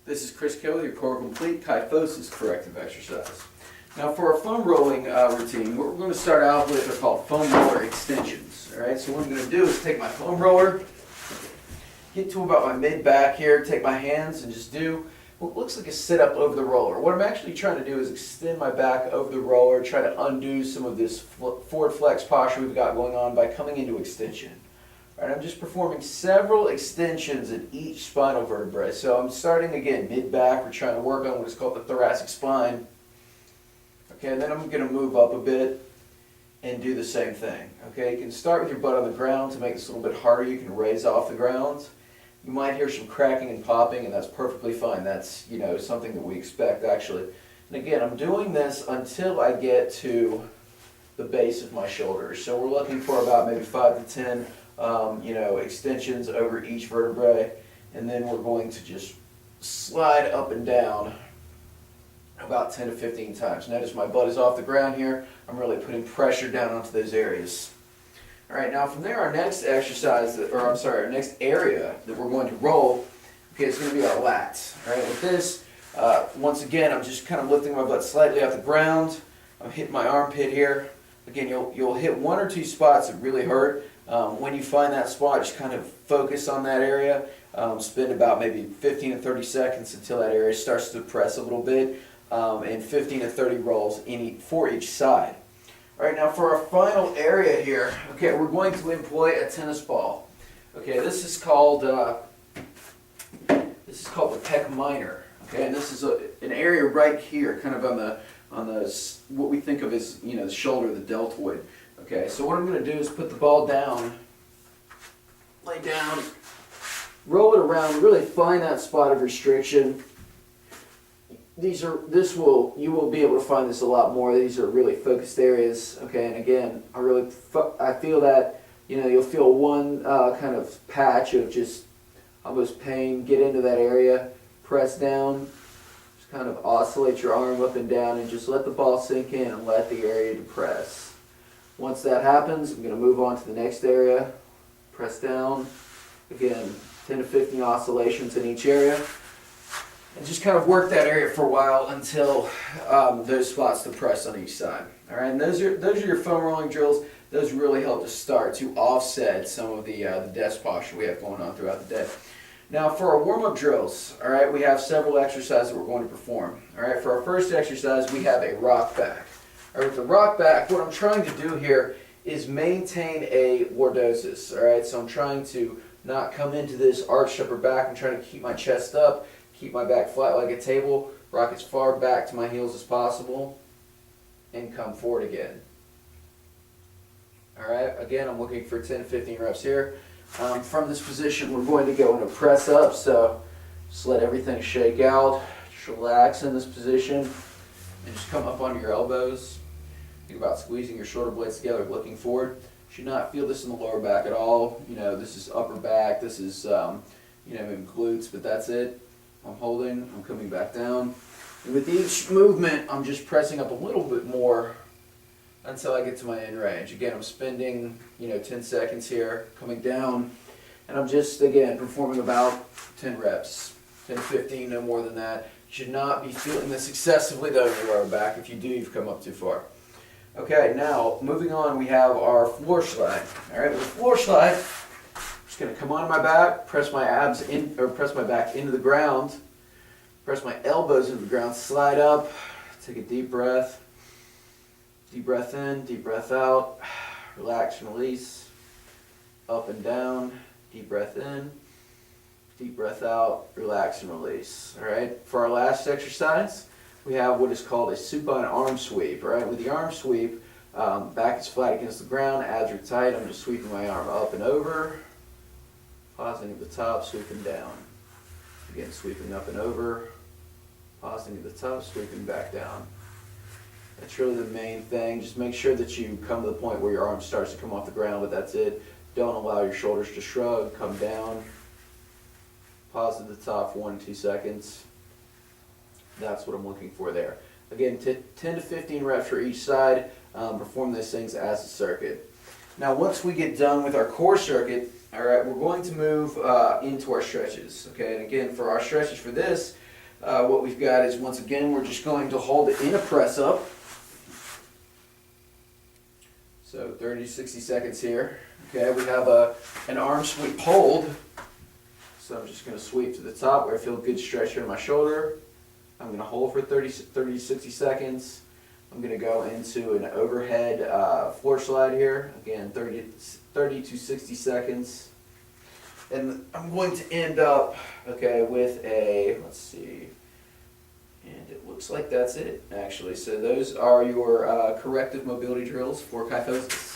This is Chris Kelly with your core complete kyphosis corrective exercise. Now for our foam rolling routine, what we're going to start out with are called foam roller extensions. Alright, so what I'm going to do is take my foam roller, get to about my mid back here, take my hands and just do what looks like a sit up over the roller. What I'm actually trying to do is extend my back over the roller, try to undo some of this forward flex posture we've got going on by coming into extension. All right, I'm just performing several extensions in each spinal vertebrae. So I'm starting again mid-back. We're trying to work on what is called the thoracic spine. Okay, and then I'm going to move up a bit and do the same thing. Okay, you can start with your butt on the ground to make this a little bit harder. You can raise off the ground. You might hear some cracking and popping, and that's perfectly fine. That's, something that we expect actually. And again, I'm doing this until I get to the base of my shoulders. So we're looking for about maybe 5 to 10 extensions over each vertebrae, and then we're going to just slide up and down about 10 to 15 times. Notice my butt is off the ground here. I'm really putting pressure down onto those areas. All right, now from there, our next exercise, our next area that we're going to roll, okay, is going to be our lats. All right, with this, once again, I'm just kind of lifting my butt slightly off the ground. I'm hitting my armpit here. Again, you'll hit one or two spots that really hurt. When you find that spot, just kind of focus on that area. Spend about maybe 15 to 30 seconds until that area starts to press a little bit, and 15 to 30 rolls for each side. All right, now for our final area here, okay, we're going to employ a tennis ball. Okay, this is called the pec minor. Okay, and this is an area right here, kind of on the what we think of as the shoulder, the deltoid. Okay, so what I'm going to do is put the ball down, lay down, roll it around, really find that spot of restriction. You will be able to find this a lot more. These are really focused areas. Okay, and again, I feel that you'll feel one kind of patch of just almost pain. Get into that area, press down, just kind of oscillate your arm up and down, and just let the ball sink in and let the area depress. Once that happens, I'm going to move on to the next area. Press down. Again, 10 to 15 oscillations in each area. And just kind of work that area for a while until those spots depress on each side. All right, and those are your foam rolling drills. Those really help to start to offset some of the desk posture we have going on throughout the day. Now for our warm-up drills, all right, we have several exercises that we're going to perform. All right, for our first exercise, we have a rock back. All right, with the rock back, what I'm trying to do here is maintain a lordosis. All right, so I'm trying to not come into this arched upper back. I'm trying to keep my chest up, keep my back flat like a table, rock as far back to my heels as possible, and come forward again. All right, again, I'm looking for 10 to 15 reps here. From this position, we're going to go into press up, so just let everything shake out. Just relax in this position, and just come up onto your elbows. Think about squeezing your shoulder blades together, looking forward. You should not feel this in the lower back at all. This is upper back, this is maybe glutes, but that's it. I'm holding, I'm coming back down. And with each movement, I'm just pressing up a little bit more until I get to my end range. Again, I'm spending 10 seconds here, coming down, and I'm just, again, performing about 10 reps, 10 to 15, no more than that. You should not be feeling this excessively though in your lower back. If you do, you've come up too far. Okay, now moving on, we have our floor slide. All right, with the floor slide, I'm just going to come on my back, press my back into the ground, press my elbows into the ground, slide up, take a deep breath in, deep breath out, relax and release, up and down, deep breath in, deep breath out, relax and release. All right, for our last exercise, we have what is called a supine arm sweep. All right, with the arm sweep, back is flat against the ground, abs are tight. I'm just sweeping my arm up and over, pausing at the top, sweeping down. Again, sweeping up and over, pausing at the top, sweeping back down. That's really the main thing. Just make sure that you come to the point where your arm starts to come off the ground, but that's it. Don't allow your shoulders to shrug, come down. Pause at the top for 1 to 2 seconds. That's what I'm looking for there. Again, 10 to 15 reps for each side. Perform these things as a circuit. Now, once we get done with our core circuit, all right, we're going to move into our stretches. Okay, and again, for our stretches for this, what we've got is, once again, we're just going to hold it in a press up. So 30 to 60 seconds here. Okay, we have an arm sweep hold. So I'm just going to sweep to the top where I feel a good stretch here in my shoulder. I'm going to hold for 30 to 60 seconds. I'm going to go into an overhead floor slide here. Again, 30 to 60 seconds. And I'm going to end up, okay, with a, let's see, and it looks like that's it, actually. So those are your corrective mobility drills for kyphosis.